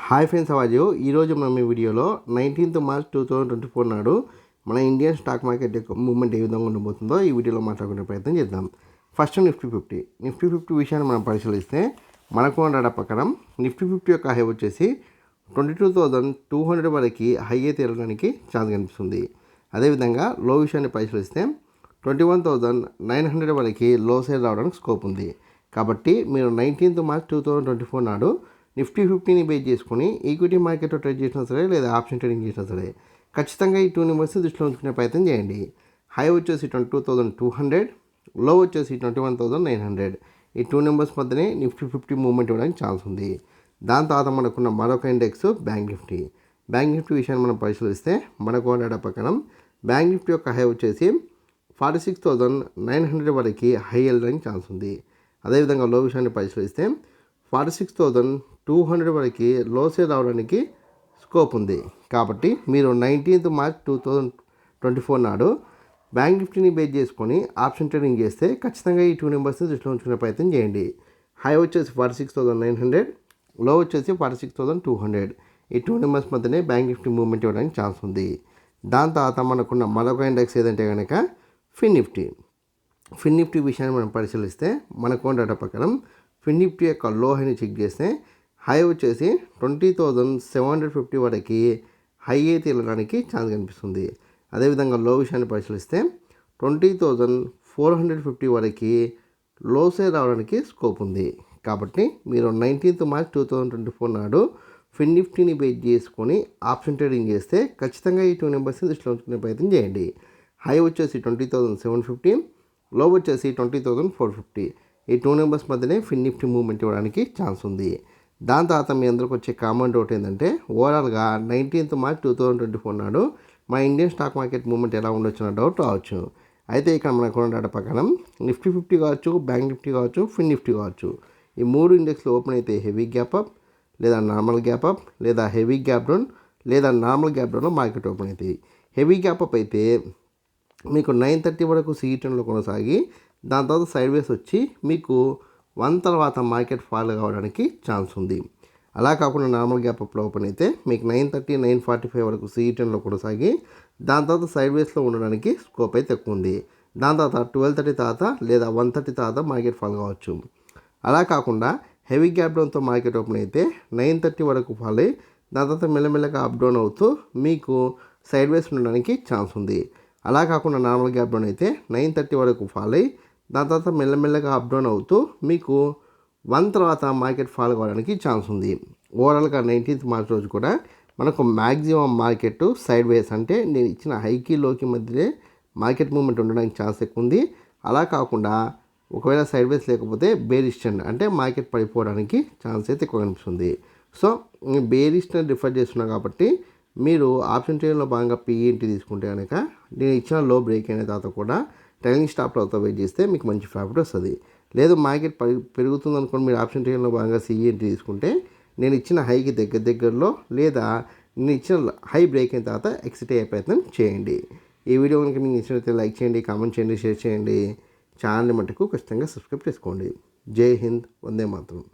Hi friends, అవాజు ఈరోజు మనం ఈ వీడియోలో 19th మార్చ్ 2024 నాడు మన ఇండియన్ స్టాక్ మార్కెట్ యొక్క మూవ్మెంట్ ఏ విధంగా ఉండబోతుందో ఈ వీడియోలో మాట్లాడుకునే ప్రయత్నం చేద్దాం. ఫస్ట్ నిఫ్టీ ఫిఫ్టీ విషయాన్ని మనం పరిశీలిస్తే మనకు ఉన్న డేటా ప్రకారం నిఫ్టీ 50 యొక్క హై వచ్చేసి 22,200 వరకు హై అయితే వెళ్ళడానికి ఛాన్స్ కనిపిస్తుంది. అదేవిధంగా లో విషయాన్ని పరిశీలిస్తే 21,900 వరకు లో సేల్ రావడానికి స్కోప్ ఉంది. కాబట్టి మీరు 19th మార్చ్ 2024 నాడు నిఫ్టీ 50ని బేస్ చేసుకుని ఈక్విటీ మార్కెట్లో ట్రేడ్ చేసినా సరే లేదా ఆప్షన్ ట్రేడింగ్ చేసినా సరే ఖచ్చితంగా ఈ 2 నెంబర్స్ దృష్టిలో ఉంచుకునే ప్రయత్నం చేయండి. హై వచ్చేసి 22,200, లో వచ్చేసి 21,900. ఈ 2 నెంబర్స్ మధ్యనే నిఫ్టీ 50 మూవ్మెంట్ ఇవ్వడానికి ఛాన్స్ ఉంది. దాని తర్వాత మనకున్న మరొక ఇండెక్స్ బ్యాంక్ నిఫ్టీ విషయాన్ని మనం పరిశీలిస్తే మనకు డేటా ప్రకారం బ్యాంక్ నిఫ్టీ యొక్క హై వచ్చేసి 46,900 వరకు హై వెళ్ళడానికి ఛాన్స్ ఉంది. అదేవిధంగా లో విషయాన్ని పరిశీలిస్తే 46,200 వరకు లో సేల్ రావడానికి స్కోప్ ఉంది. కాబట్టి మీరు 19th మార్చ్ 2024 నాడు బ్యాంక్ నిఫ్టీని బేస్ చేసుకొని ఆప్షన్ ట్రేడింగ్ చేస్తే ఖచ్చితంగా ఈ 2 నెంబర్స్ని దృష్టిలో ఉంచుకునే ప్రయత్నం చేయండి. హై వచ్చేసి 46,900, లో వచ్చేసి 46,200. ఈ 2 నెంబర్స్ మధ్యనే బ్యాంక్ నిఫ్టీ మూవ్మెంట్ ఇవ్వడానికి ఛాన్స్ ఉంది. దాని తర్వాత మనకున్న మరొక ఇండెక్స్ ఏదంటే కనుక ఫిన్ నిఫ్టీ విషయాన్ని మనం పరిశీలిస్తే మనకు డేటా ప్రకారం ఫిన్ నిఫ్టీ యొక్క లో హైని చెక్ చేస్తే హై వచ్చేసి 20,750 వరకు హై అయితే వెళ్ళడానికి ఛాన్స్ కనిపిస్తుంది. అదేవిధంగా లో విషయాన్ని పరిశీలిస్తే 20,450 వరకు లో సేల్ రావడానికి స్కోప్ ఉంది. కాబట్టి మీరు 19th మార్చ్ 2024 నాడు ఫిన్ నిఫ్టీని బేస్ చేసుకొని ఆప్షన్ ట్రేడింగ్ చేస్తే ఖచ్చితంగా ఈ 2 నెంబర్స్ని దృష్టిలో ఉంచుకునే ప్రయత్నం చేయండి. హై వచ్చేసి 20,750, లో వచ్చేసి 20,450. ఈ 2 నెంబర్స్ మధ్యనే ఫిన్ నిఫ్టీ మూవ్మెంట్ ఇవ్వడానికి ఛాన్స్ ఉంది. దాని తర్వాత మీ అందరికి వచ్చే కామెంట్ ఒకటి ఏంటంటే ఓవరాల్గా 19th మార్చ్ 2024 నాడు మా ఇండియన్ స్టాక్ మార్కెట్ మూవ్మెంట్ ఎలా ఉండొచ్చిన డౌట్ రావచ్చు. అయితే ఇక్కడ మనకు ఉన్న డేటా ప్రకారం నిఫ్టీ 50 కావచ్చు, బ్యాంక్ నిఫ్టీ కావచ్చు, ఫిన్ నిఫ్టీ కావచ్చు, ఈ 3 ఇండెక్స్లో ఓపెన్ అయితే హెవీ గ్యాప్ అప్ లేదా నార్మల్ గ్యాప్ అప్ లేదా హెవీ గ్యాప్ డౌన్ లేదా నార్మల్ గ్యాప్ డౌన్లో మార్కెట్ ఓపెన్ అవుతాయి. హెవీ గ్యాప్ అప్ అయితే మీకు 9:30 వరకు C10లో కొనసాగి దాని తర్వాత సైడ్ వేస్ వచ్చి మీకు 1 తర్వాత మార్కెట్ ఫాల్ కావడానికి ఛాన్స్ ఉంది. అలా కాకుండా నార్మల్ గ్యాప్ అప్లో ఓపెన్ అయితే మీకు 9:30, 9:45 వరకు C10లో కొనసాగి దాని తర్వాత సైడ్ వేస్లో ఉండడానికి స్కోప్ అయితే ఎక్కువ ఉంది. దాని తర్వాత 12:30 తర్వాత లేదా 1:30 తర్వాత మార్కెట్ ఫాల్ కావచ్చు. అలా కాకుండా హెవీ గ్యాప్ డౌన్తో మార్కెట్ ఓపెన్ అయితే 9:30 వరకు ఫాల్ అయ్యి దాని తర్వాత మెల్లమెల్లగా అప్ డౌన్ అవుతూ మీకు సైడ్ వేస్ ఉండడానికి ఛాన్స్ ఉంది. అలా కాకుండా నార్మల్ గ్యాప్ డౌన్ అయితే 9:30 వరకు ఫాల్ అయ్యి దాని తర్వాత మెల్లమెల్లగా అప్ డౌన్ అవుతూ మీకు 1 తర్వాత మార్కెట్ ఫాల్ కావడానికి ఛాన్స్ ఉంది. ఓవరాల్గా 19th మార్చ్ రోజు కూడా మనకు మ్యాక్సిమం మార్కెట్ సైడ్ వేస్ అంటే నేను ఇచ్చిన హైకి లోకి మధ్యనే మార్కెట్ మూవ్మెంట్ ఉండడానికి ఛాన్స్ ఎక్కువ ఉంది. అలా కాకుండా ఒకవేళ సైడ్ వేస్ లేకపోతే బేరిష్ ట్రెండ్ అంటే మార్కెట్ పడిపోవడానికి ఛాన్స్ అయితే ఎక్కువ కనిపిస్తుంది. సో బేరిష్ ట్రెండ్ రిఫర్ చేస్తున్నా కాబట్టి మీరు ఆప్షన్ ట్రేడింగ్లో భాగంగా PENT తీసుకుంటే కనుక నేను ఇచ్చిన లో బ్రేక్ అయిన తర్వాత కూడా ట్రైలింగ్ స్టాప్ లాస్తో వెయిట్ చేస్తే మీకు మంచి ప్రాఫిట్ వస్తుంది. లేదు మార్కెట్ పెరుగుతుంది అనుకోండి, మీరు ఆప్షన్ ట్రేడింగ్లో భాగంగా CENT తీసుకుంటే నేను ఇచ్చిన హైకి దగ్గరలో లేదా నేను ఇచ్చిన హై బ్రేక్ అయిన తర్వాత ఎక్సిట్ అయ్యే ప్రయత్నం చేయండి. ఈ వీడియో కనుక మీకు నచ్చినట్లయితే లైక్ చేయండి, కామెంట్ చేయండి, షేర్ చేయండి. ఛానల్ని మటుకు ఖచ్చితంగా సబ్స్క్రైబ్ చేసుకోండి. జై హింద్, వందే మాతరం.